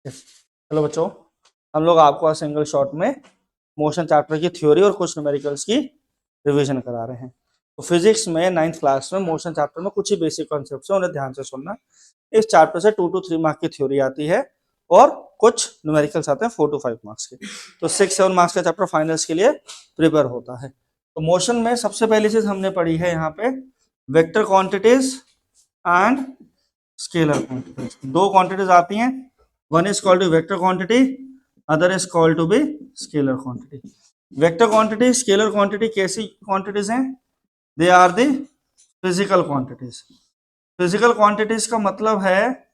Hello बच्चों, हम लोग आपको सिंगल शॉट में मोशन चैप्टर की थ्योरी और कुछ न्यूमेरिकल्स की रिवीजन करा रहे हैं। तो फिजिक्स में 9th क्लास में मोशन चैप्टर में कुछ ही बेसिक कॉन्सेप्ट्स हैं, उन्हें ध्यान से सुनना। इस चैप्टर से 2 to 3 मार्क्स की थ्योरी आती है और कुछ न्यूमेरिकल्स आते हैं 4 to 5 मार्क्स के। तो 6-7 मार्क्स का चैप्टर फाइनल्स के लिए प्रिपेयर होता है। तो मोशन में सबसे पहली चीज हमने पढ़ी है यहाँ पे vector quantities and scalar quantities. दो क्वांटिटीज आती हैं, one is called to vector quantity, other is called to be scalar quantity. Vector quantity scalar quantity कैसी क्वांटिटीज हैं? They are the physical quantities. Physical quantities का मतलब है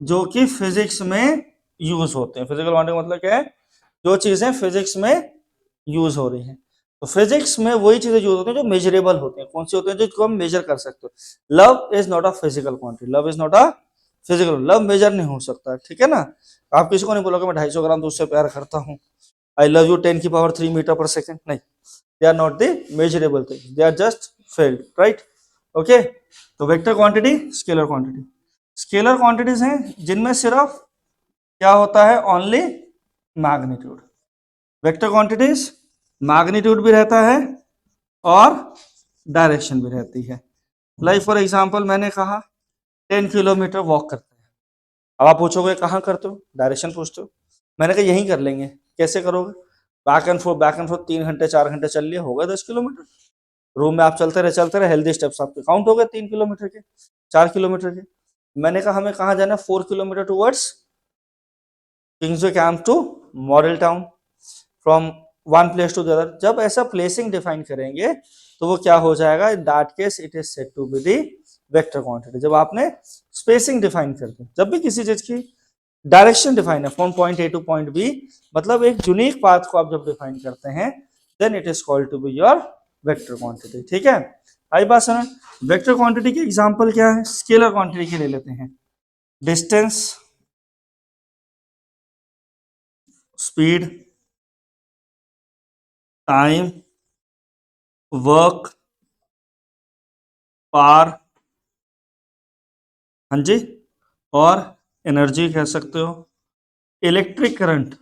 जो कि फिजिक्स में यूज होते हैं। फिजिकल क्वांटिटी का मतलब क्या है? जो चीजें फिजिक्स में यूज हो रही हैं। तो फिजिक्स में वही चीजें यूज होती हैं जो मेजरेबल होती हैं। कौन सी होती हैं? जिसको हम मेजर कर सकते हो। Love is not a physical quantity, love is not a physical, love measure नहीं हो सकता, ठीक है ना। आप किसी को नहीं बोलोगे मैं 250 ग्राम तो उससे प्यार करता हूँ, I love you 10⁻³ metre per second, नहीं। They are not the measurable thing, they are just field, right. Okay, तो vector quantity, scalar quantity. Scalar quantities हैं जिनमें सिर्फ क्या होता है? Only magnitude. Vector quantities magnitude भी रहता है और डायरेक्शन भी रहती है। लाइक फॉर एग्जांपल मैंने कहा 10 किलोमीटर वॉक करते हैं। अब आप पूछोगे कहाँ करते हो? डायरेक्शन पूछते हो। मैंने कहा यहीं कर लेंगे। कैसे करोगे? बैक एंड फोर्थ 3 घंटे 4 घंटे चल लिए, हो गए 10 किलोमीटर। रूम में आप चलते रहे हेल्दी स्टेप्स आपके काउंट हो गए 3 किलोमीटर के, 4 किलोमीटर के। मैंने कहा हमें कहाँ जाना है? 4 kilometre towards Kingsway Camp to Model Town, from one place to the other. जब ऐसा प्लेसिंग डिफाइन करेंगे तो वो क्या हो जाएगा? In that case it is said to be the vector quantity. जब आपने स्पेसिंग डिफाइन कर दी, जब भी किसी चीज की डायरेक्शन डिफाइन है from point A to point B, मतलब एक यूनिक पाथ को आप जब डिफाइन करते हैं, then it is called to be your vector quantity, ठीक है। आई बात समझ? वेक्टर क्वांटिटी के एग्जांपल क्या है? स्केलर क्वांटिटी के ले लेते हैं। Distance, speed, time, work, power, हाँ जी, और एनर्जी कह सकते हो। इलेक्ट्रिक करंट,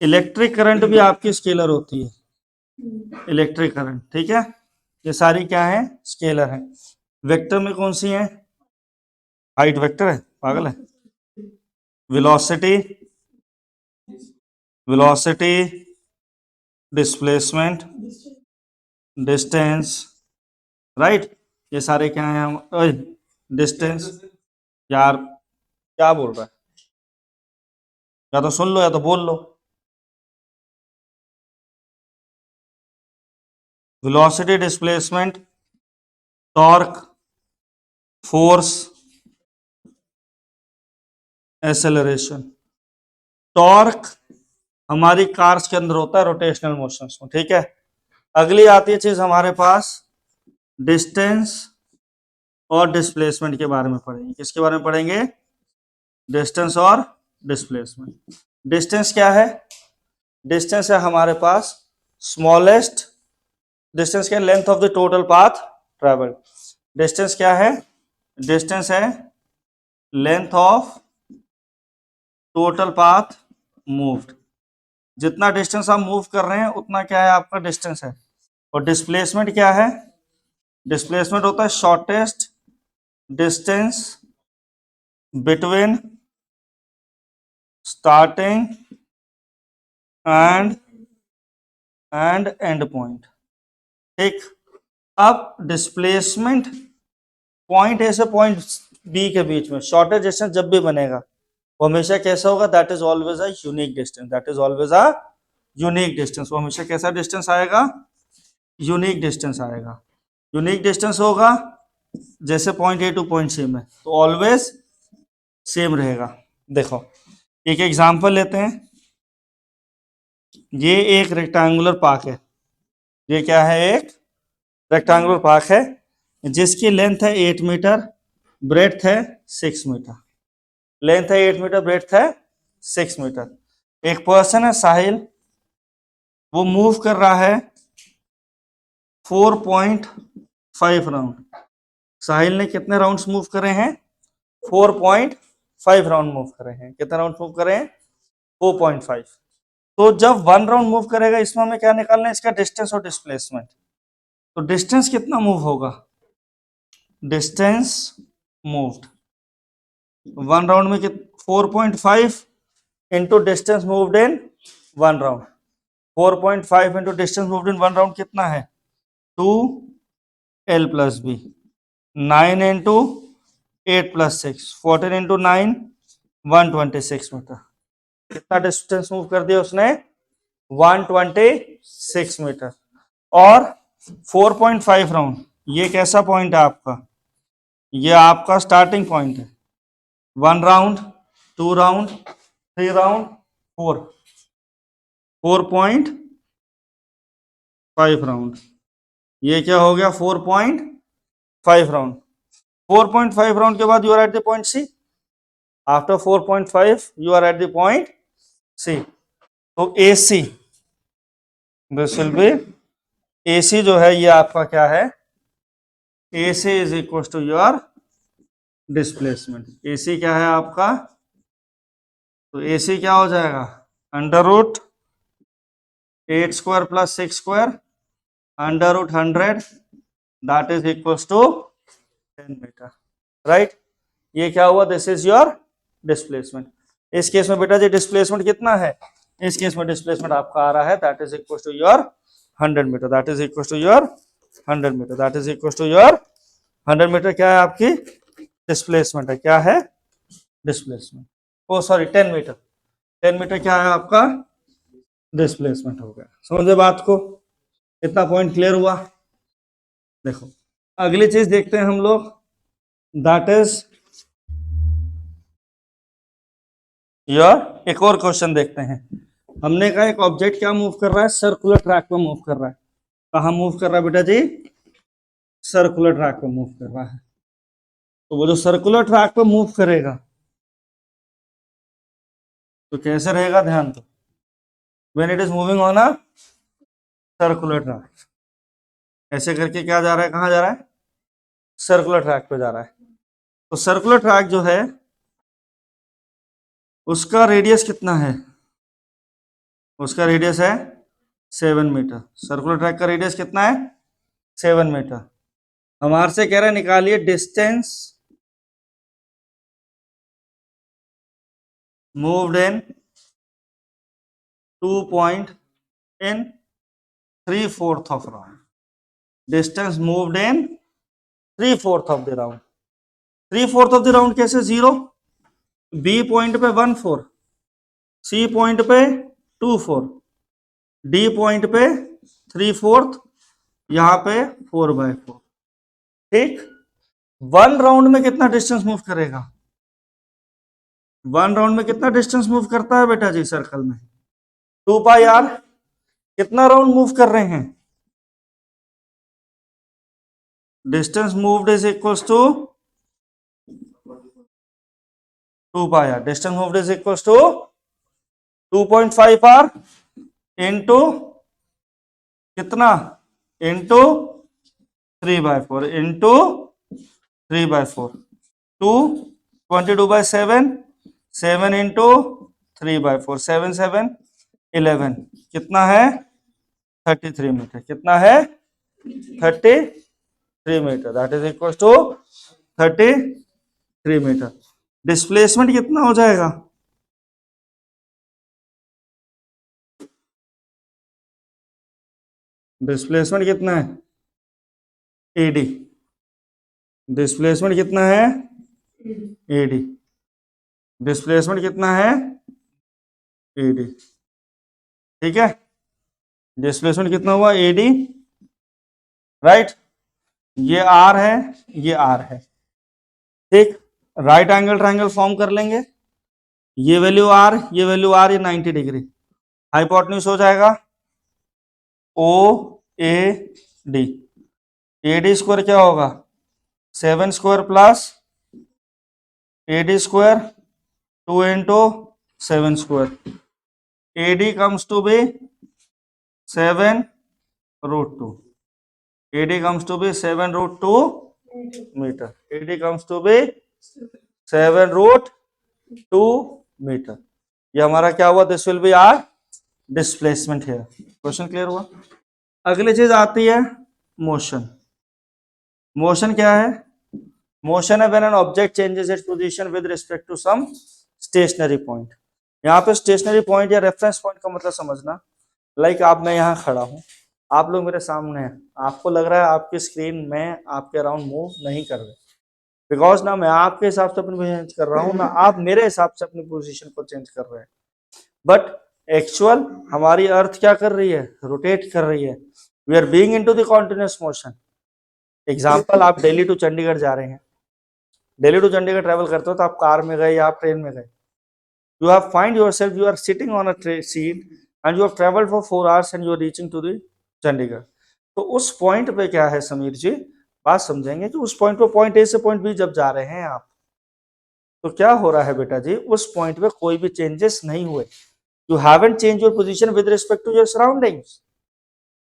इलेक्ट्रिक करंट भी आपकी स्केलर होती है, इलेक्ट्रिक करंट, ठीक है। ये सारी क्या है? स्केलर है। वेक्टर में कौन सी है? हाइट वेक्टर है, पागल है। Velocity, velocity, displacement, distance, right. ये सारे क्या है? डिस्टेंस। यार क्या बोल रहा है? या तो सुन लो या तो बोल लो। Velocity, displacement, torque, force, acceleration. Torque हमारी कार्स के अंदर होता है रोटेशनल मोशंस में, ठीक है। अगली आती है चीज हमारे पास, डिस्टेंस और डिस्प्लेसमेंट के बारे में पढ़ेंगे। किसके बारे में पढ़ेंगे? डिस्टेंस और डिस्प्लेसमेंट। डिस्टेंस क्या है? डिस्टेंस है हमारे पास स्मॉलेस्ट डिस्टेंस क्या? Length of the total path travel. Distance क्या है? डिस्टेंस है length of total path moved. जितना डिस्टेंस आप मूव कर रहे हैं उतना क्या है आपका डिस्टेंस है। और डिस्प्लेसमेंट क्या है? डिस्प्लेसमेंट होता है shortest distance between starting and and point, ठीक। अब डिस्प्लेसमेंट पॉइंट ए से पॉइंट बी के बीच में शॉर्टेस्ट डिस्टेंस जब भी बनेगा वो हमेशा कैसा होगा? That is always a unique distance, that is always a unique distance. वो हमेशा कैसा डिस्टेंस आएगा? यूनिक डिस्टेंस आएगा। यूनिक डिस्टेंस होगा जैसे point A to point C में, तो ऑलवेज सेम रहेगा। देखो एक एग्जांपल लेते हैं। ये एक रेक्टेंगुलर पार्क है। ये क्या है? एक रेक्टेंगुलर पार्क है जिसकी लेंथ है 8 मीटर, ब्रेड्थ है 6 मीटर। लेंथ है 8 मीटर, ब्रेड्थ है 6 मीटर। एक पर्सन है साहिल, वो मूव कर रहा है 4.5 राउंड। साहिल ने कितने राउंड्स मूव करे हैं? 4.5 5 राउंड मूव करे हैं। कितना राउंड मूव करे हैं? 4.5। तो जब 1 राउंड मूव करेगा इसमें हमें क्या निकालना है? इसका डिस्टेंस और डिस्प्लेसमेंट। तो डिस्टेंस कितना मूव होगा? डिस्टेंस मूव्ड 1 राउंड में 4.5 into distance moved in 1 round. 4.5 into distance moved in 1 round कितना है? 2l plus B. 9 into 8 plus 6, 14 into 9, 126 metre. कितना डिस्टेंस मूव कर दिया उसने? 126 मीटर। और 4.5 राउंड, ये कैसा पॉइंट है आपका? ये आपका स्टार्टिंग पॉइंट है। 1 राउंड, 2 राउंड, 3 राउंड, 4.5 राउंड। ये क्या हो गया? 4.5 राउंड। 4.5 राउंड के बाद you are at the point C. After 4.5 you are at the point C. तो A C, this will be A C जो है ये आपका क्या है? A C is equal to your displacement. A C क्या है आपका? तो ए सी क्या हो जाएगा? Under root 8 square plus 6 square under root 100 that is equal to 10 metre. Right, ये क्या हुआ? This is your displacement. इस केस में बेटा जी डिस्प्लेसमेंट कितना है? इस केस में डिस्प्लेसमेंट आपका आ रहा है that is equal to your 100 metre. That is equal to your 100 metre. That is equal to your 100 metre. क्या है आपकी? डिस्प्लेसमेंट है। क्या है? Displacement. Oh sorry 10 metre. 10 metre क्या है आपका? डिस्प्लेसमेंट हो गया। समझे बात को? इतना पॉइंट क्लियर हुआ? देखो अगली चीज देखते हैं हम लोग, दैट इज योर एक और क्वेश्चन देखते हैं। हमने कहा एक ऑब्जेक्ट क्या मूव कर रहा है? सर्कुलर ट्रैक पे मूव कर रहा है। कहाँ मूव कर रहा है बेटा जी? सर्कुलर ट्रैक पे मूव कर रहा है। तो वो जो सर्कुलर ट्रैक पे मूव करेगा तो कैसे रहेगा? ध्यान दो। When it is moving on a circular track, ऐसे करके क्या जा रहा है? कहाँ जा रहा है? सर्कुलर ट्रैक पे जा रहा है। तो सर्कुलर ट्रैक जो है उसका रेडियस कितना है? उसका रेडियस है 7 मीटर। सर्कुलर ट्रैक का रेडियस कितना है? 7 मीटर। हमारे से कह रहा है निकालिए distance moved in 2 point in 3/4 of round. Distance moved in 3/4 of the round. 3/4 of the round कैसे? 0, बी पॉइंट पे 1/4, सी पॉइंट पे 2/4, डी पॉइंट पे 3/4, यहां पे 4/4। ठीक। 1 राउंड में कितना डिस्टेंस मूव करेगा? 1 राउंड में कितना डिस्टेंस मूव करता है बेटा जी सर्कल में? 2 पाई आर। कितना राउंड मूव कर रहे हैं? Distance moved is equal to 2 pi R. Distance moved is equal to 2.5 R into कितना? Into 3/4 into 3/4। 2 22/7, 7 इंटू 3/4, 7 7 11। कितना है? 33 मीटर। कितना है? 33 metre. That is equal to 33 metre. Displacement कितना हो जाएगा? डिस्प्लेसमेंट कितना है? एडी। डिस्प्लेसमेंट कितना है? एडी। डिस्प्लेसमेंट कितना है? एडी। ठीक है, डिस्प्लेसमेंट कितना हुआ? एडी। राइट, ये आर है, ये आर है। ठीक, राइट एंगल ट्रायंगल फॉर्म कर लेंगे। ये वैल्यू आर, ये वैल्यू आर, ये 90 डिग्री। हाइपोटेन्यूज हो जाएगा O A D. A D square क्या होगा? 7 square plus A D square 2 into 7 square. A D comes to be 7√2। AD comes to be 7√2 meter. AD comes to be 7√2 2 metre. ये हमारा क्या हुआ, this will be our displacement है। Question clear हुआ। अगली चीज आती है मोशन। मोशन क्या है? मोशन है when an object changes its position with respect to some stationary point. यहाँ पे स्टेशनरी पॉइंट या रेफरेंस पॉइंट का मतलब समझना, लाइक आप, मैं यहाँ खड़ा हूँ, आप लोग मेरे सामने हैं, आपको लग रहा है आपकी स्क्रीन में आपके अराउंड मूव नहीं कर रहे, बिकॉज ना मैं आपके हिसाब से अपनी पोजीशन चेंज कर रहा हूँ, ना आप मेरे हिसाब से अपनी पोजीशन को चेंज कर रहे हैं, बट एक्चुअल हमारी अर्थ क्या कर रही है, रोटेट कर रही है। We are being into the continuous motion. Example, आप दिल्ली टू चंडीगढ़ जा रहे हैं, दिल्ली टू चंडीगढ़ ट्रेवल करते हो तो आप कार में गए या आप ट्रेन में गए, you have find yourself you are sitting on a seat and you have traveled for 4 hours and you are reaching to the Chandigarh. तो उस पॉइंट पे क्या है समीर जी, बात समझेंगे कि उस पॉइंट पे पॉइंट ए से पॉइंट बी जब जा रहे हैं आप, तो क्या हो रहा है बेटा जी, उस पॉइंट पे कोई भी चेंजेस नहीं हुए। You haven't change your position with respect to your surroundings.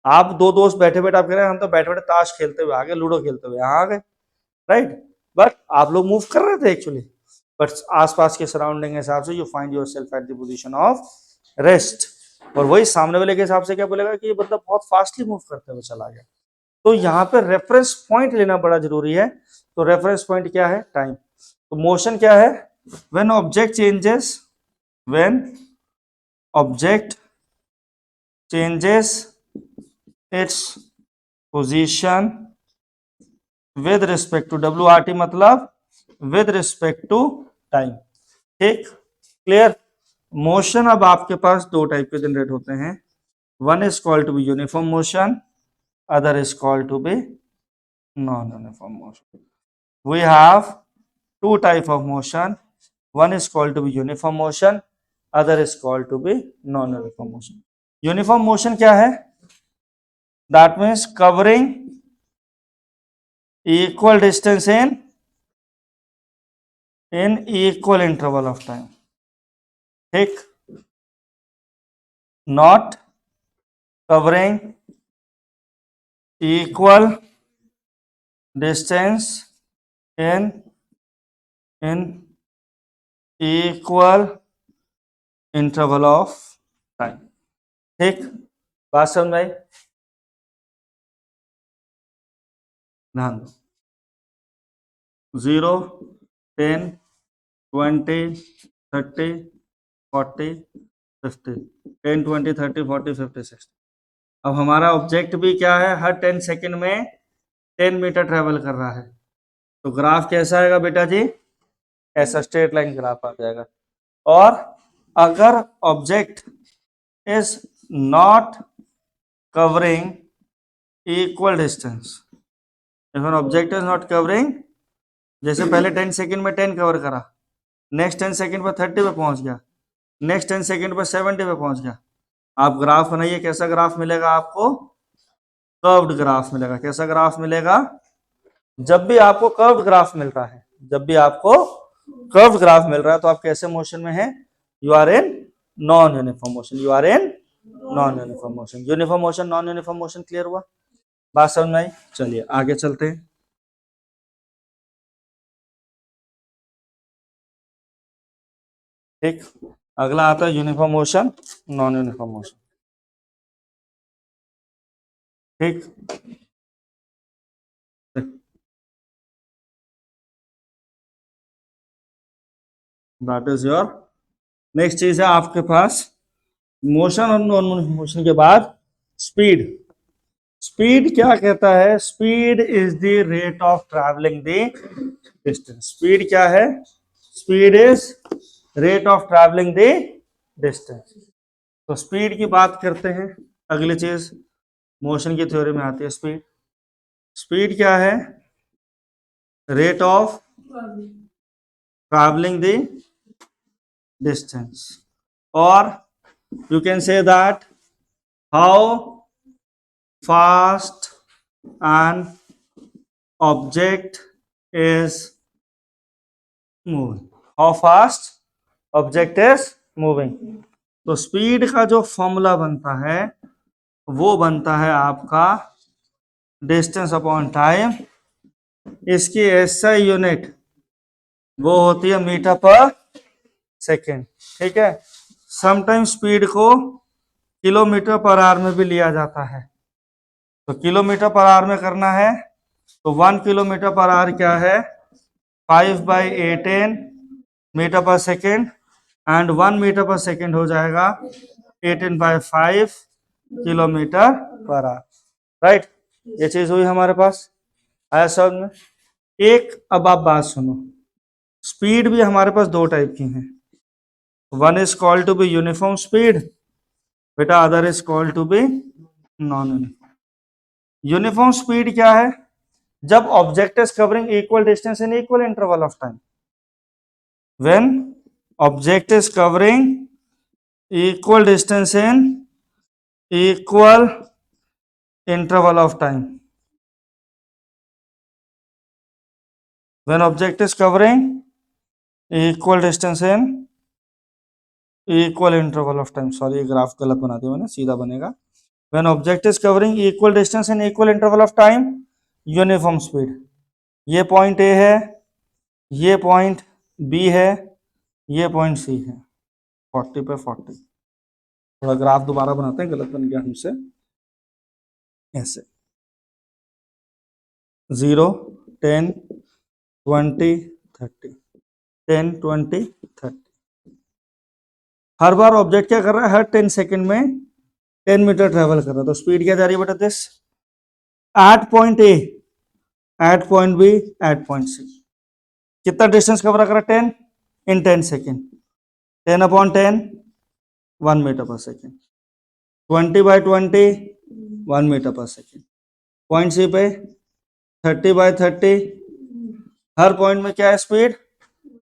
आप दो दोस्त बैठे बैठे आप कह रहे हैं हम तो बैठे बैठे ताश खेलते हुए आ गए, लूडो खेलते हुए यहाँ आ गए, राइट, बट आप लोग मूव कर रहे थे एक्चुअली, बट आसपास के सराउंडिंग के हिसाब से you find yourself at the position of rest. और वही सामने वाले के हिसाब से क्या बोलेगा कि ये बंदा बहुत फास्टली मूव करते हुए चला गया। तो यहाँ पे रेफरेंस पॉइंट लेना बड़ा जरूरी है। तो रेफरेंस पॉइंट क्या है, टाइम। तो मोशन क्या है, when object changes, when object changes its position with respect to, WRT मतलब विद रिस्पेक्ट टू टाइम। ठीक, क्लियर। मोशन अब आपके पास दो टाइप के जनरेट होते हैं, one is called to be uniform motion, other is called to be non uniform motion. We have two type of motion, one is called to be uniform motion, other is called to be non uniform motion. Uniform motion क्या है, that means covering equal distance in equal interval of time। ठीक, not covering equal distance in equal interval of time। ठीक, बात समझ आई, ध्यान दो। 0, 10, 20, 30, 40, 50, 10, 20, 30, 40, 50, 60। अब हमारा ऑब्जेक्ट भी क्या है, हर 10 सेकेंड में 10 मीटर ट्रेवल कर रहा है। तो ग्राफ कैसा आएगा बेटा जी, ऐसा स्ट्रेट लाइन ग्राफ आ जाएगा। और अगर object is not covering equal distance, if an object is not covering, जैसे पहले 10 सेकेंड में 10 कवर करा, नेक्स्ट 10 सेकेंड पर 30 पे पहुंच गया, नेक्स्ट 10 सेकेंड पर 70 पे पहुंच गया। आप ग्राफ बनाइए, कैसा ग्राफ मिलेगा आपको, कर्व्ड ग्राफ मिलेगा। कैसा ग्राफ मिलेगा, जब भी आपको कर्व्ड ग्राफ मिल रहा है, जब भी आपको कर्व्ड ग्राफ मिल रहा है तो आप कैसे मोशन में हैं, you are in non uniform motion, you are in non uniform motion. Uniform motion, non uniform motion, clear हुआ, बात समझ में आई। चलिए आगे चलते हैं। ठीक, अगला आता है uniform motion, non uniform motion. ठीक, दैट इज योर नेक्स्ट चीज है आपके पास मोशन और नॉन मोशन के बाद स्पीड। स्पीड क्या कहता है, speed is the rate of travelling the distance. Speed क्या है, speed is rate of travelling the distance. तो स्पीड की बात करते हैं, अगली चीज मोशन की थ्योरी में आती है स्पीड। स्पीड क्या है, rate of travelling the distance, or you can say that how fast an object is moving, how fast object is moving। तो स्पीड का जो फॉर्मूला बनता है वो बनता है आपका डिस्टेंस अपॉन टाइम। इसकी एसआई यूनिट वो होती है मीटर पर सेकेंड, ठीक है। समटाइम स्पीड को किलोमीटर पर आवर में भी लिया जाता है, तो किलोमीटर पर आवर में करना है तो 1 किलोमीटर पर आवर क्या है 5/18 metre per second, and 1 metre per second हो जाएगा 18/5 किलोमीटर पर आवर, राइट। ये चीज हुई हमारे पास, आया समझ में। एक अब आप बात सुनो, स्पीड भी हमारे पास दो टाइप की हैं, one is called to be uniform speed बेटा, other is called to be non uniform. Uniform speed क्या है, जब object is covering equal distance in equal interval of time, when object is covering equal distance in equal interval of time, when object is covering equal distance in equal interval of time, sorry ये graph गलत बना दिया मैंने, सीधा बनेगा when object is covering equal distance in equal interval of time, uniform speed। ये point A है, ये पॉइंट बी है, ये पॉइंट सी है, 40 पे 40। थोड़ा ग्राफ दोबारा बनाते हैं, गलत बन गया हमसे, ऐसे 0 10 20 30 10 20 30। हर बार ऑब्जेक्ट क्या कर रहा है, हर 10 सेकेंड में 10 मीटर ट्रेवल कर रहा है, तो स्पीड क्या जा रही है बेटा this, at point A, at point B, at point C, कितना डिस्टेंस कवर कर रहा है 10 in 10 second, 10/10 1 metre per second, 20/20 1 metre per second, point C पे 30/30, हर पॉइंट में क्या है स्पीड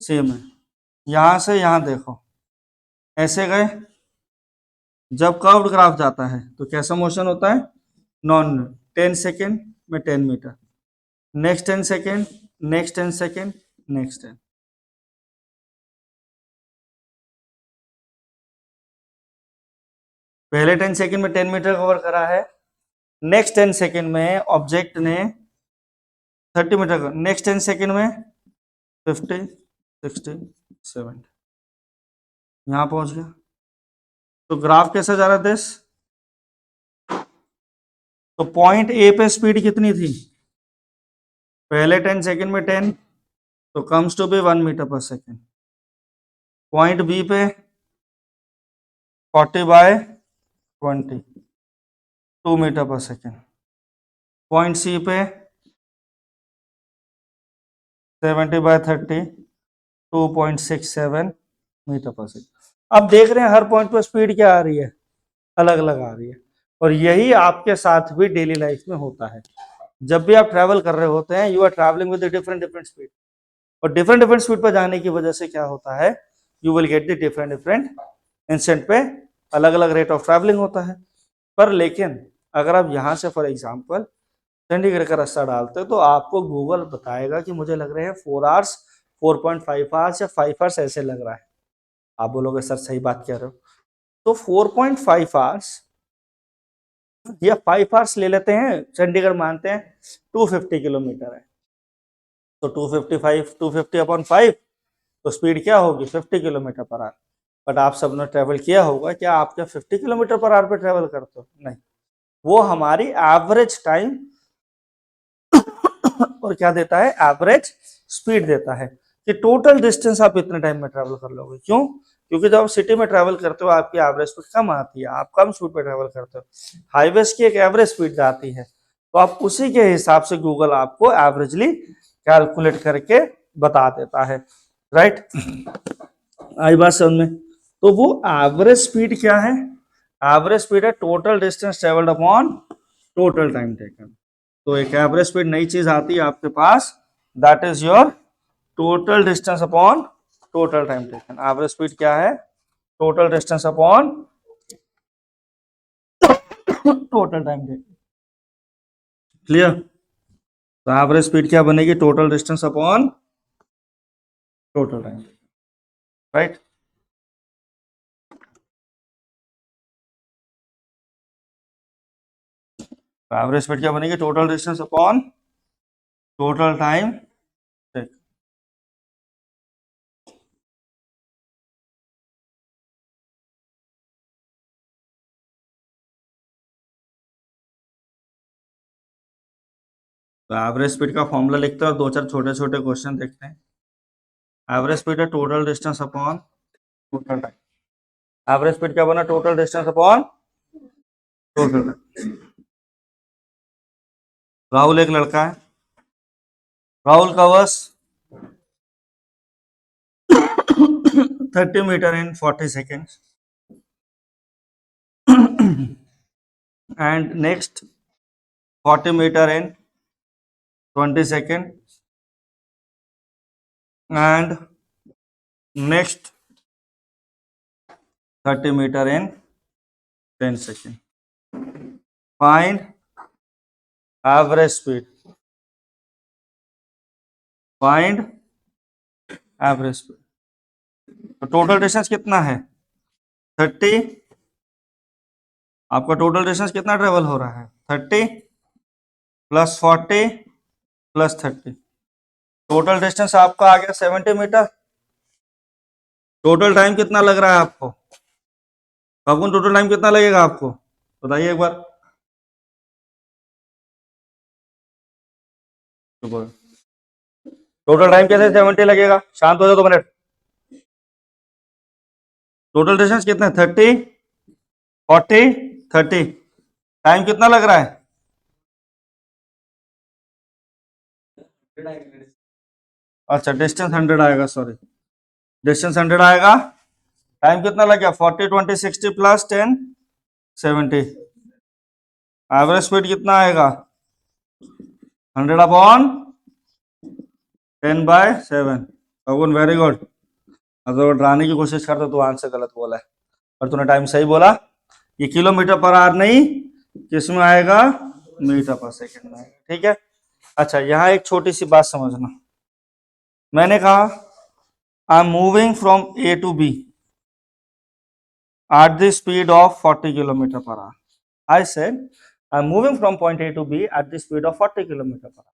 सेम है। यहां से यहां देखो ऐसे गए, जब कर्व्ड ग्राफ जाता है तो कैसा मोशन होता है, नॉन 10 सेकेंड में 10 metre, next 10 second, next 10 second, next 10, पहले 10 सेकेंड में 10 मीटर कवर करा है, नेक्स्ट 10 सेकेंड में ऑब्जेक्ट ने 30 मीटर का, नेक्स्ट 10 सेकेंड में 50 60 70, यहां पहुंच गया। तो ग्राफ कैसा जा रहा है दिस, तो पॉइंट ए पे स्पीड कितनी थी, पहले 10 सेकेंड में 10, तो comes to B 1 metre per second, point B पे 40/20 2 metre per second, point C पे 70/30 2.67 मीटर पर सेकेंड। अब देख रहे हैं हर पॉइंट पर स्पीड क्या आ रही है, अलग अलग आ रही है, और यही आपके साथ भी डेली लाइफ में होता है। जब भी आप ट्रैवल कर रहे होते हैं, you are travelling with different different speed, और डिफरेंट डिफरेंट स्पीड पर जाने की वजह से क्या होता है, you will get the different different instant पे अलग अलग रेट ऑफ ट्रैवलिंग होता है। पर लेकिन अगर आप यहाँ से फॉर एग्जाम्पल चंडीगढ़ का रास्ता डालते हो तो आपको गूगल बताएगा कि मुझे लग रहे हैं 4 आवर्स 4.5 आवर्स या 5 आवर्स ऐसे लग रहा है। आप बोलोगे सर सही बात कह रहे हो, तो 4.5 आवर्स या 5 आवर्स ले लेते हैं, चंडीगढ़ मानते हैं 250 किलोमीटर है, तो 250/5 तो स्पीड क्या होगी 50 किलोमीटर पर आवर। बट आप सबने ट्रेवल किया होगा, क्या आप क्या 50 किलोमीटर पर आवर पे ट्रेवल करते हो, नहीं, वो हमारी एवरेज टाइम और क्या देता है, एवरेज स्पीड देता है कि टोटल डिस्टेंस आप इतने टाइम में ट्रेवल कर लोगे। क्यों, क्योंकि जब आप सिटी में ट्रेवल करते हो आपकी एवरेज स्पीड कम आती है, आप कम स्पीड पे ट्रेवल करते हो, हाईवेज की एक एवरेज स्पीड आती है, तो आप उसी के हिसाब से गूगल आपको एवरेजली कैलकुलेट करके बता देता है, राइट। आई बात समझ में। तो वो एवरेज स्पीड क्या है, एवरेज स्पीड है total distance travelled upon total time taken. तो एक एवरेज स्पीड नई चीज आती है आपके पास, that is your total distance upon total time taken. Average speed क्या है, total distance upon total time taken, clear. तो एवरेज स्पीड क्या बनेगी, total distance upon total time, right. Average speed क्या बनेगी, total distance upon total time तो average speed का formula लिखते हैं और दो चार छोटे छोटे क्वेश्चन देखते हैं। एवरेज स्पीड है total distance upon total time. Average speed क्या बना? Total distance upon total time. Rahul एक लड़का है, Rahul covers 30 metre in 40 seconds and next 40 meter in 20 seconds and next 30 meter in 10 seconds. Find average speed. Find average speed. तो total distance कितना है? 30। आपका total distance कितना ट्रेवल हो रहा है? 30 प्लस 40 प्लस 30। टोटल डिस्टेंस आपका आ गया 70 मीटर। टोटल टाइम कितना लग रहा है आपको? बाबू टोटल टाइम कितना लगेगा आपको बताइए एक बार। टोटल टाइम कैसे 70 लगेगा? शांत हो जाओ 2 मिनट। टोटल डिस्टेंस कितना है? 30 40 30। टाइम कितना लग रहा है? अच्छा डिस्टेंस 100 आएगा, सॉरी डिस्टेंस 100 आएगा। टाइम कितना लग गया? 40 20 60 प्लस 10 70। एवरेज स्पीड कितना आएगा? 100 अपॉन 10/7। अगुन very good. अगर डराने की कोशिश करते तो आंसर गलत बोला है, और तूने टाइम सही बोला। ये किलोमीटर पर आवर नहीं, किसमें आएगा? मीटर पर सेकंड में आएगा। ठीक है। अच्छा यहाँ एक छोटी सी बात समझना। मैंने कहा I am moving from A to B at the speed of 40 kilometer per hour. I said I am moving from point A to B at the speed of 40 kilometer per hour.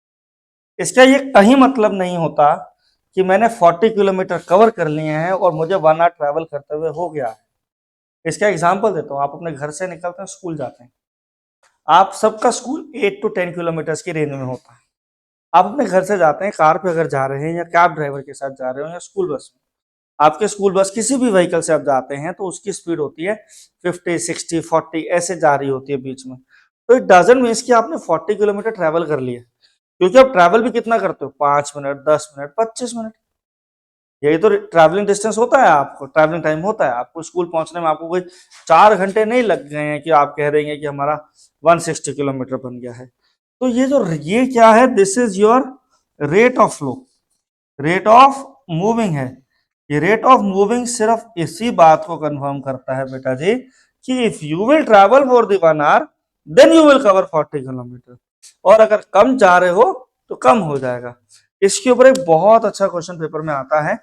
इसका ये कहीं मतलब नहीं होता कि मैंने 40 kilometre cover कर लिए हैं और मुझे 1 आवर ट्रैवल करते हुए हो गया है। इसका एग्जांपल देता हूँ। आप अपने घर से निकलते हैं, स्कूल जाते हैं, आप सबका स्कूल 8 to 10 किलोमीटर की रेंज में होता है। आप अपने घर से जाते हैं, कार पे अगर जा रहे हैं या कैब ड्राइवर के साथ जा रहे हो या स्कूल बस में, आपके स्कूल बस किसी भी व्हीकल से आप जाते हैं तो उसकी स्पीड होती है 50 60 40 ऐसे जा रही होती है बीच में। तो इट डजंट मीन कि आपने 40 किलोमीटर ट्रैवल कर लिया, क्योंकि आप ट्रैवल भी कितना करते हो? 5 मिनट 10 मिनट 25 मिनट। यही तो ट्रैवलिंग डिस्टेंस होता है, आपको ट्रैवलिंग टाइम होता है। आपको स्कूल पहुंचने में आपको कोई 4 घंटे नहीं लग गए हैं कि आप कह रहे हैं कि हमारा 160 किलोमीटर बन गया है। तो ये क्या है? This is your rate of flow, rate of moving है। ये रेट ऑफ मूविंग सिर्फ इसी बात को कंफर्म करता है बेटा जी कि if you will travel for the 1 hour then you will cover 40 kilometre, और अगर कम जा रहे हो तो कम हो जाएगा। इसके ऊपर एक बहुत अच्छा क्वेश्चन पेपर में आता है,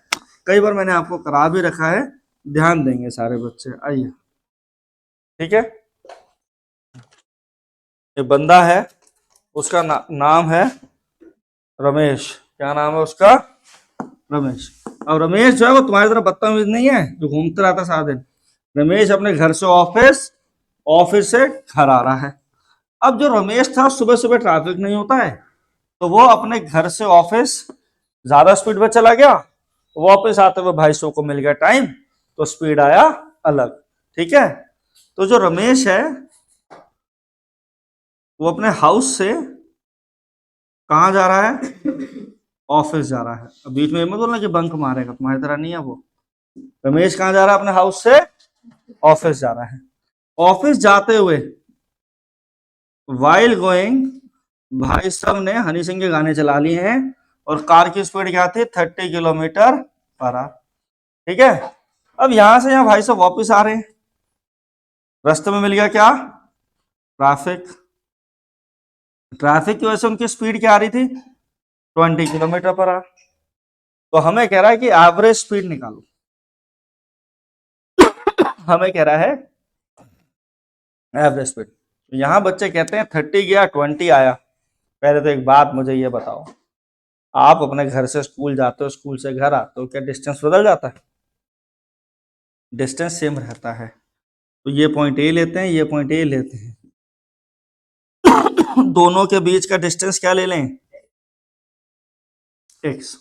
कई बार मैंने आपको करा भी रखा है, ध्यान देंगे सारे बच्चे। आइए, ठीक है। एक बंदा है, उसका नाम है रमेश। क्या नाम है उसका? रमेश। अब रमेश जो है वो तुम्हारी तरह बदतमीज नहीं है जो घूमते रहता सारा दिन। रमेश अपने घर से ऑफिस, ऑफिस से घर आ रहा है। अब जो रमेश था, सुबह सुबह ट्रैफिक नहीं होता है, तो वो अपने घर से ऑफिस ज्यादा स्पीड में चला गया। वापस आते हुए भाई सो को मिल गया टाइम, तो स्पीड आया अलग। ठीक है। तो जो रमेश है वो अपने हाउस से कहाँ जा रहा है? ऑफिस जा रहा है। अब बीच में मत बोलना कि बंक मारेगा, तुम्हारी तरह नहीं है वो। रमेश कहाँ जा रहा है? अपने हाउस से ऑफिस जा रहा है। ऑफिस जाते हुए वाइल गोइंग, भाई सब ने हनी सिंह के गाने चला लिए हैं और कार की स्पीड क्या थी? 30 किलोमीटर पर आवर। ठीक है। अब यहां से यहां भाई सब वापस आ रहे हैं, रास्ते में मिल गया क्या? ट्रैफिक। ट्रैफिक की वजह से उनकी स्पीड क्या आ रही थी? 20 किलोमीटर पर आवर। तो हमें कह रहा है कि एवरेज स्पीड निकालो। हमें कह रहा है एवरेज स्पीड। यहां बच्चे कहते हैं 30 गया 20 आया। पहले तो एक बात मुझे ये बताओ, आप अपने घर से स्कूल जाते हो, स्कूल से घर आते हो, क्या डिस्टेंस बदल जाता है? डिस्टेंस सेम रहता है। तो ये पॉइंट ए लेते हैं, ये पॉइंट ए लेते हैं। दोनों के बीच का डिस्टेंस क्या ले लें, x।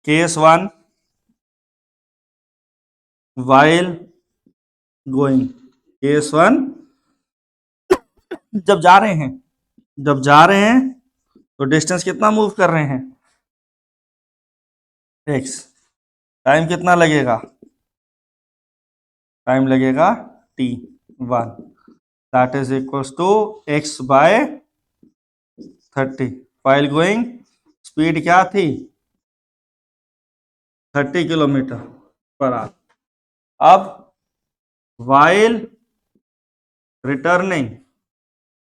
Case 1 while going, case 1 जब जा रहे हैं, तो डिस्टेंस कितना मूव कर रहे हैं, x। टाइम कितना लगेगा, टाइम लगेगा t1, that is equals to x by 30। while going speed क्या थी, 30 किलोमीटर पर आवर। अब while रिटर्निंग,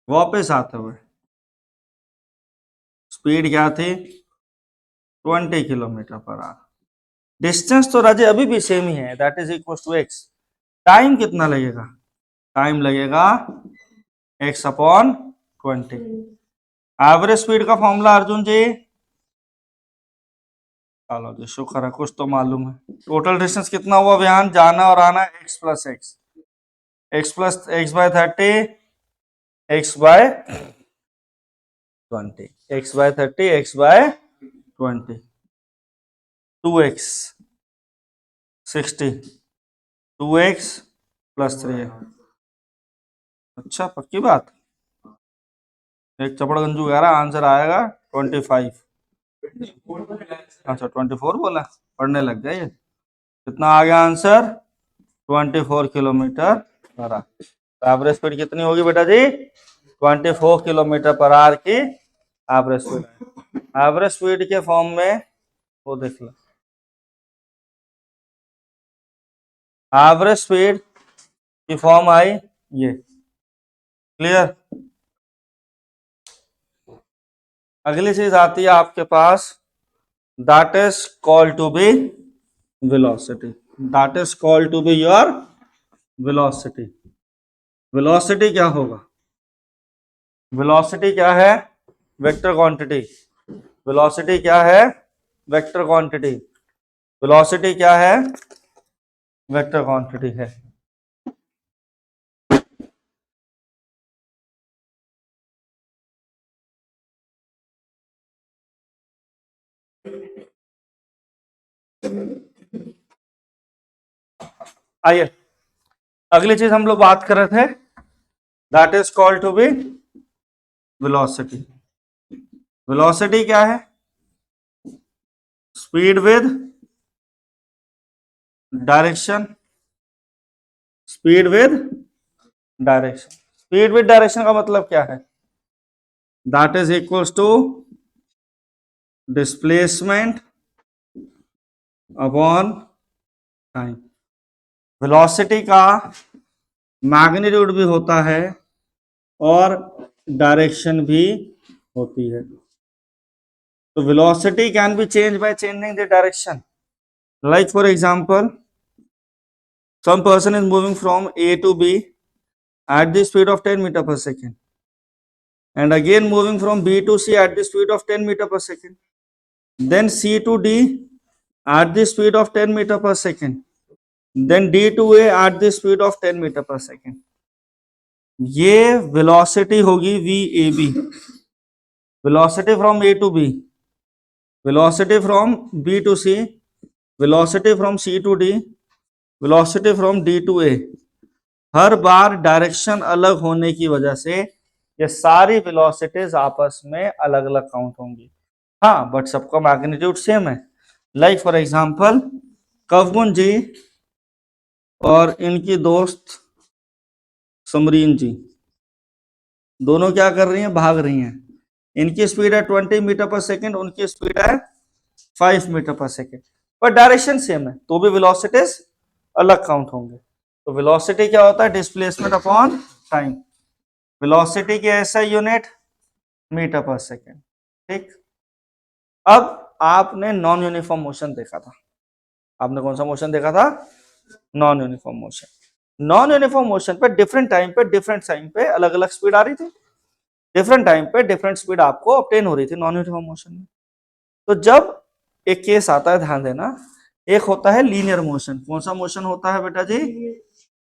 वापस आते हुए, स्पीड क्या थी, 20 किलोमीटर पर आवर। डिस्टेंस तो राजे अभी भी सेम ही है, that is equal to x। Time कितना लगेगा, टाइम लगेगा x अपॉन 20। एवरेज स्पीड का फॉर्मूला अर्जुन जी, चलो जी शुक्र है कुछ तो मालूम है। टोटल डिस्टेंस कितना हुआ बयान, जाना और आना, x plus x by 30, x by 20, x by 30, x by 20, 2x 60, 2x plus 3। अच्छा पक्की बात, एक चपड़ गंजू कह रहा आंसर आएगा 25। अच्छा 24 बोला, पढ़ने लग गया ये। कितना आ गया answer, 24 kilometre per hour. Average speed कितनी होगी बेटा जी, 24 किलोमीटर पर आवर की एवरेज स्पीड। एवरेज स्पीड के फॉर्म में वो देख लो, एवरेज स्पीड की फॉर्म आई ये, क्लियर। अगली चीज आती है आपके पास, that is called to be velocity, that is called to be your velocity. Velocity क्या होगा, वेलोसिटी क्या है, वेक्टर क्वांटिटी। वेलोसिटी क्या है, वेक्टर क्वांटिटी। वेलोसिटी क्या है, वेक्टर क्वांटिटी है। आइए अगली चीज हम लोग बात कर रहे थे, that is called to be velocity. Velocity क्या है, speed with direction, speed with direction. Speed with direction का मतलब क्या है, that is equals to displacement upon time. Velocity का मैग्नीट्यूड भी होता है और डायरेक्शन भी होती है। तो velocity can be change by changing the direction. Like for example, some person is moving from A to B at the speed of 10 meter per second, and again moving from B to C at the speed of 10 meter per second, then C to D at the speed of 10 meter per second, then D to A at the speed of 10 meter per second. ये velocity होगी VAB, velocity from A to B, velocity from B to C, velocity from C to D, velocity from D to A। Her bar direction अलग होने की वजह से ये सारी velocities आपस में अलग अलग काउंट होंगी। हाँ बट सबका मैग्नीट्यूड सेम है। लाइक फॉर एग्जांपल, कवगुन जी और इनकी दोस्त समरीन जी दोनों क्या कर रही हैं, भाग रही हैं। इनकी स्पीड है 20 मीटर पर सेकेंड, उनकी स्पीड है 5 मीटर पर सेकेंड, पर डायरेक्शन सेम है तो भी वेलोसिटीज अलग काउंट होंगे। तो वेलोसिटी क्या होता है, डिस्प्लेसमेंट अपॉन टाइम। वेलोसिटी की ऐसा यूनिट मीटर पर सेकेंड, ठीक। अब आपने नॉन यूनिफॉर्म मोशन देखा था, आपने कौन सा मोशन देखा था, non uniform motion. Non uniform motion पे डिफरेंट टाइम पे डिफरेंट टाइम पे अलग अलग स्पीड आ रही थी, डिफरेंट टाइम पे डिफरेंट स्पीड आपको ऑब्टेन हो रही थी नॉन यूनिफॉर्म मोशन में। तो जब एक केस आता है, ध्यान देना, एक होता है लीनियर मोशन। कौन सा मोशन होता है बेटा जी,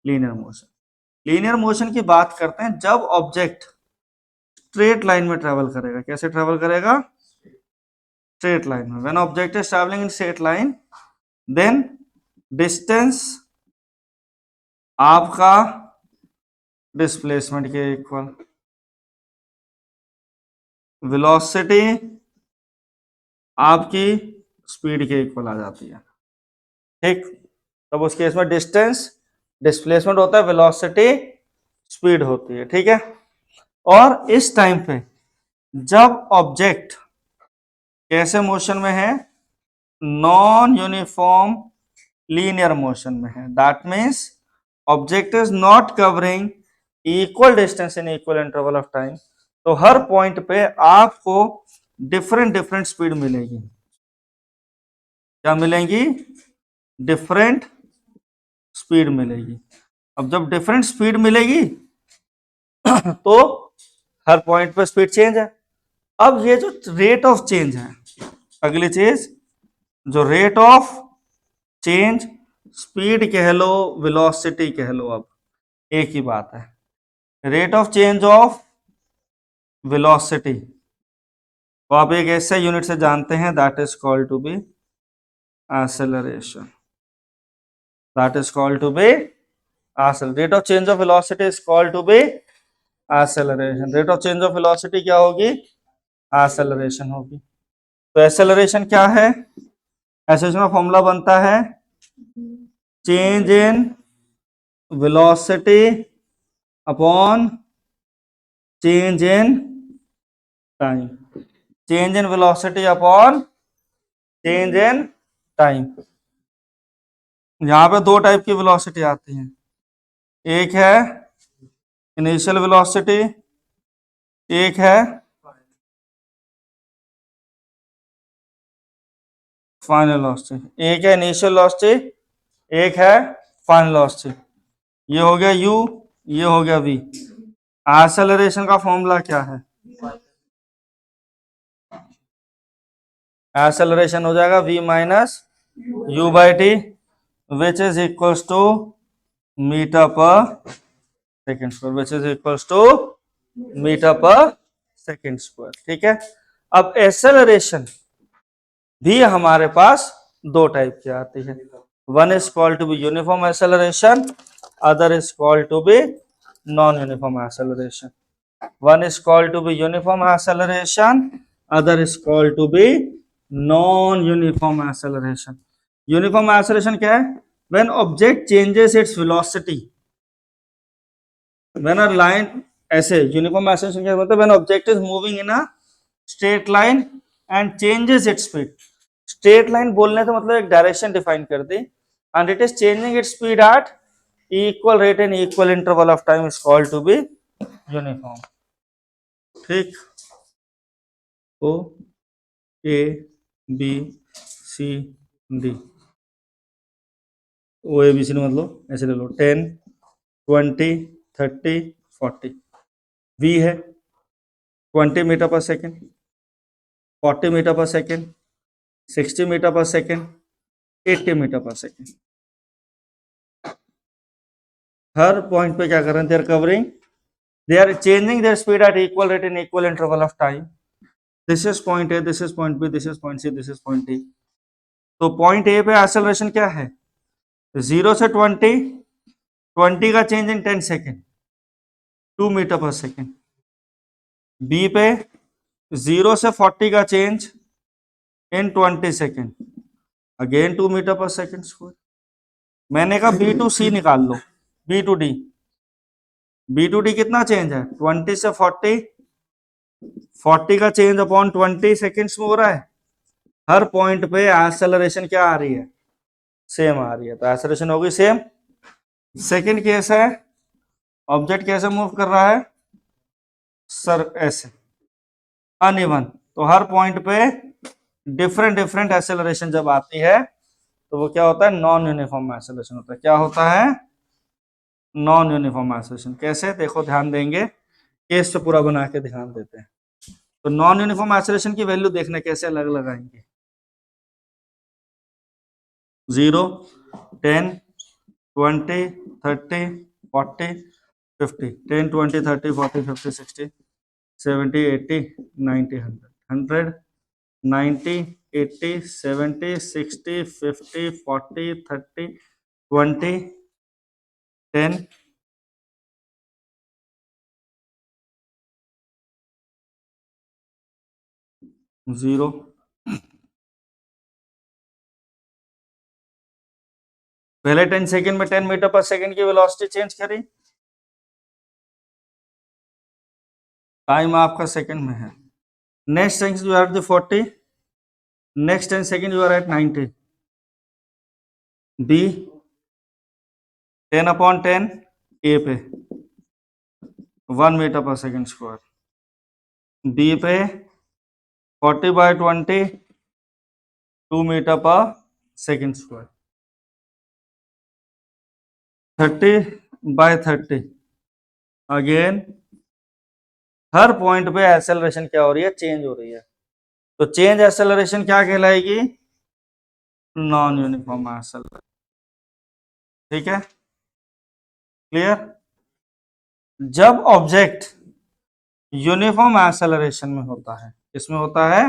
लीनियर मोशन। लीनियर मोशन की बात करते हैं जब ऑब्जेक्ट स्ट्रेट लाइन में ट्रेवल करेगा। कैसे ट्रेवल करेगा? स्ट्रेट लाइन में। When object is travelling in straight line then distance आपका डिस्प्लेसमेंट के इक्वल, वेलोसिटी आपकी स्पीड के इक्वल आ जाती है। ठीक, तब उस केस में डिस्टेंस डिस्प्लेसमेंट होता है, वेलोसिटी स्पीड होती है। ठीक है, और इस टाइम पे जब ऑब्जेक्ट कैसे मोशन में है? नॉन यूनिफॉर्म लीनियर मोशन में है। That means object is not covering equal distance in equal interval of time. तो हर पॉइंट पे आपको डिफरेंट डिफरेंट स्पीड मिलेगी। क्या मिलेंगी? डिफरेंट स्पीड मिलेगी। अब जब डिफरेंट स्पीड मिलेगी तो हर पॉइंट पे स्पीड चेंज है। अब ये जो रेट ऑफ चेंज है, अगली चीज जो रेट ऑफ चेंज, स्पीड कह लो वेलोसिटी कह लो, अब एक ही बात है। Rate of change of velocity तो आप एक ऐसे यूनिट से जानते हैं, that is called to be acceleration. That is called to be acceleration. Rate of change of velocity is called to be acceleration. Rate of change of velocity क्या होगी? Acceleration होगी। तो एक्सेलरेशन क्या है? एक्सेलरेशन का फॉर्मूला बनता है change in velocity upon change in time. Change in velocity upon change in time. यहां पे दो टाइप की वेलोसिटी आती हैं, एक है इनिशियल वेलोसिटी, एक है फाइनल वेलोसिटी। एक है इनिशियल वेलोसिटी, एक है फाइनल वेलोसिटी। ये हो गया u, ये हो गया v। एक्सेलरेशन का फॉर्मूला क्या है? एक्सेलरेशन हो जाएगा v minus u by T, which is equals to metre per second square, which is equals to metre per second square. ठीक है, अब एक्सेलरेशन भी हमारे पास दो टाइप की आती है। One is called to be uniform acceleration, other is called to be non uniform acceleration. One is called to be uniform acceleration, other is called to be non-uniform acceleration. Uniform acceleration क्या है? When object changes its velocity. When a line ऐसे uniform acceleration क्या मतलब? When object is moving in a straight line and changes its speed. Straight line बोलने से मतलब एक direction define कर दी, and it is changing its speed at equal rate and equal interval of time is called to be uniform. ठीक, O A B C D, O A B C मतलब ऐसे ले लो 10 20 30 40। We है 20 metre per second, 40 metre per second, 60 metre per second, 80 metre per second. हर point पे क्या कर रहे हैं? They are covering, they are changing their speed at equal rate in equal interval of time. This is point A, this is point B, this is point C, this is point D. तो point A पे acceleration क्या है? 0 से 20 का change in 10 second, 2 metre per second. B पे 0 से 40 का change in 20 second, again 2 metre per second square. मैंने कहा बी टू सी निकाल लो, B to D. B to D कितना चेंज है? 20 से 40, 40 का चेंज अपॉन 20 सेकेंड्स में हो रहा है। हर पॉइंट पे एक्सेलरेशन क्या आ रही है? सेम आ रही है, तो एक्सेलरेशन होगी सेम। सेकेंड केस है, ऑब्जेक्ट कैसे मूव कर रहा है? सर ऐसे अनइवन। तो हर पॉइंट पे डिफरेंट डिफरेंट एक्सेलरेशन जब आती है तो वो क्या होता है? नॉन यूनिफॉर्म एक्सेलरेशन होता है। क्या होता है? Non uniform acceleration. कैसे? देखो, ध्यान देंगे, केस पे पूरा बना के ध्यान देते हैं। तो नॉन यूनिफॉर्म एक्सेलरेशन की वैल्यू देखने कैसे अलग लगाएंगे? 0 10 20 30 40 50, 10 20 30 40 50 60 70 80 90 100 90 80 70 60 50 40 30 20 10 0। पहले 10 सेकंड में 10 मीटर पर सेकंड की वेलोसिटी चेंज करी, टाइम आपका सेकंड में है। Next 10 you are at 40, next 10 second you are at 90। B 10/10 A पे 1 metre per second square, B पे 40/20 2 metre per second square, 30/30 again हर पॉइंट पे एक्सेलरेशन क्या हो रही है, चेंज हो रही है। तो चेंज एक्सेलरेशन क्या कहलाएगी, नॉन यूनिफॉर्म एक्सेलरेशन। ठीक है, क्लियर। जब ऑब्जेक्ट यूनिफॉर्म एक्सेलरेशन में होता है, किसमें होता है,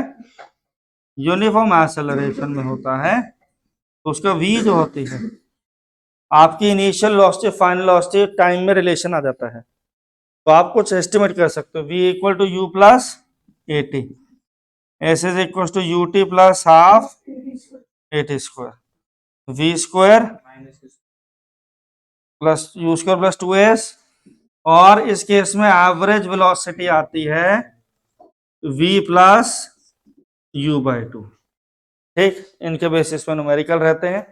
यूनिफॉर्म एक्सेलरेशन में होता है, तो उसका v जो होती है आपकी initial velocity final velocity time में रिलेशन आ जाता है। तो आप कुछ एस्टिमेट कर सकते हो, v equal to u plus a t, s is equal to u t plus half a t square, v square plus u square plus 2s, और इस केस में एवरेज वेलोसिटी आती है v प्लस u बाई 2। ठीक, इनके basis पे numerical रहते हैं।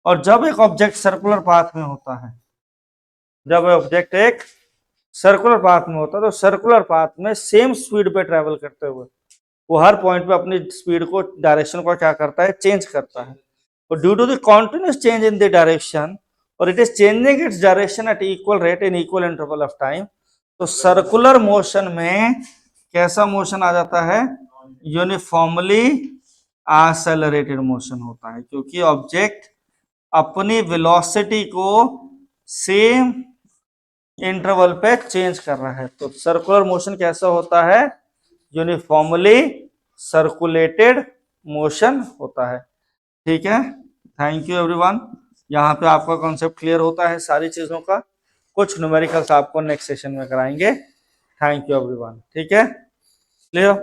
और जब एक ऑब्जेक्ट सर्कुलर पाथ में होता है, जब ऑब्जेक्ट एक सर्कुलर पाथ में होता है, तो सर्कुलर पाथ में सेम स्पीड पे ट्रेवल करते हुए वो हर पॉइंट पे अपनी स्पीड को, डायरेक्शन को क्या करता है, चेंज करता है। और due to the continuous change in the direction, और it is changing its direction at equal rate in equal interval of time, तो सर्कुलर मोशन में कैसा मोशन आ जाता है, यूनिफॉर्मली एक्सेलरेटेड मोशन होता है, क्योंकि ऑब्जेक्ट अपनी वेलोसिटी को सेम इंटरवल पे चेंज कर रहा है। तो सर्कुलर मोशन कैसा होता है, यूनिफॉर्मली सर्कुलेटेड मोशन होता है। ठीक है, थैंक यू एवरीवन। यहाँ पे आपका कॉन्सेप्ट क्लियर होता है सारी चीजों का। कुछ न्यूमेरिकल्स आपको नेक्स्ट सेशन में कराएंगे। Thank you everyone. ठीक है, क्लियर।